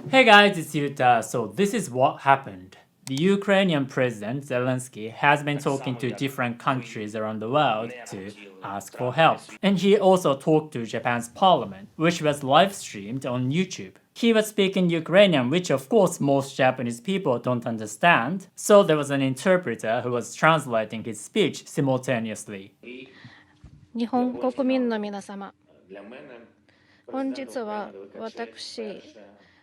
Hey guys, it's Yuta. So this is what happened. The Ukrainian president Zelensky has been talking to different countries around the world to ask for help. And he also talked to Japan's parliament, which was live streamed on YouTube. He was speaking Ukrainian, which of course most Japanese people don't understand, so there was an interpreter who was translating his speech simultaneously. 日本国民の皆様、本日は私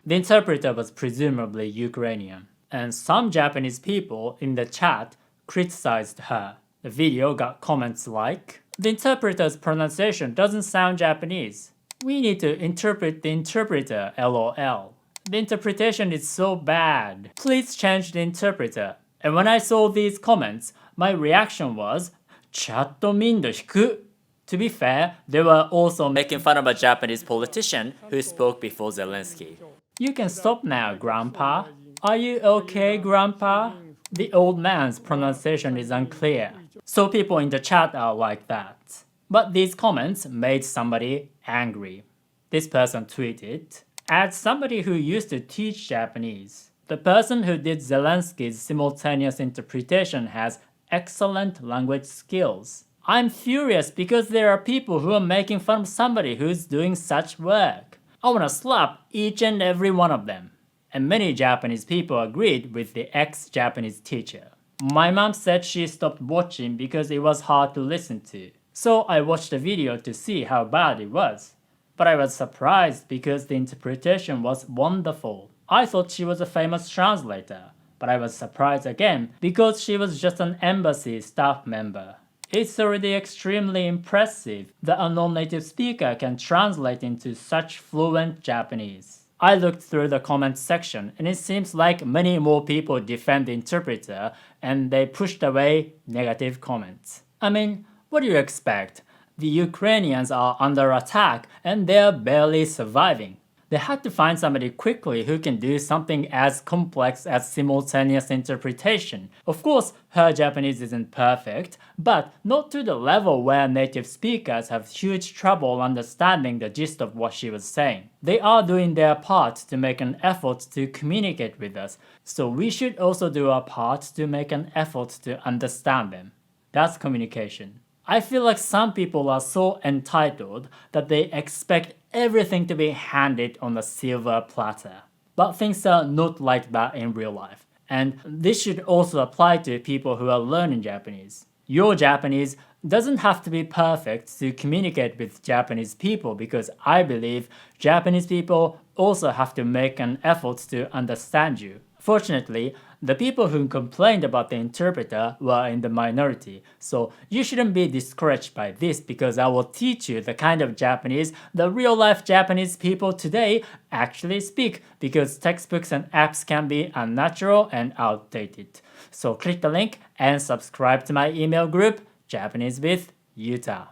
The interpreter was presumably Ukrainian, and some Japanese people in the chat criticized her. The video got comments like, "The interpreter's pronunciation doesn't sound Japanese. We need to interpret the interpreter, lol. The interpretation is so bad. Please change the interpreter." And when I saw these comments, my reaction was, ちょっと民度低く. To be fair, they were also making fun of a Japanese politician who spoke before Zelensky. You can stop now, Grandpa. Are you okay, Grandpa? The old man's pronunciation is unclear. So people in the chat are like that. But these comments made somebody angry. This person tweeted, "As somebody who used to teach Japanese, the person who did Zelensky's simultaneous interpretation has excellent language skills. I'm furious because there are people who are making fun of somebody who's doing such work. I wanna slap each and every one of them." And many Japanese people agreed with the ex-Japanese teacher. My mom said she stopped watching because it was hard to listen to. So I watched the video to see how bad it was. But I was surprised because the interpretation was wonderful. I thought she was a famous translator, but I was surprised again because she was just an embassy staff member. It's already extremely impressive that a non-native speaker can translate into such fluent Japanese. I looked through the comments section and it seems like many more people defend the interpreter and they pushed away negative comments. I mean, what do you expect? The Ukrainians are under attack and they're barely surviving. They had to find somebody quickly who can do something as complex as simultaneous interpretation. Of course, her Japanese isn't perfect, but not to the level where native speakers have huge trouble understanding the gist of what she was saying. They are doing their part to make an effort to communicate with us, so we should also do our part to make an effort to understand them. That's communication. I feel like some people are so entitled that they expect everything to be handed on a silver platter. But things are not like that in real life. And this should also apply to people who are learning Japanese. Your Japanese doesn't have to be perfect to communicate with Japanese people because I believe Japanese people also have to make an effort to understand you. Fortunately, the people who complained about the interpreter were in the minority, so you shouldn't be discouraged by this because I will teach you the kind of Japanese the real-life Japanese people today actually speak because textbooks and apps can be unnatural and outdated. So click the link and subscribe to my email group, Japanese with Yuta.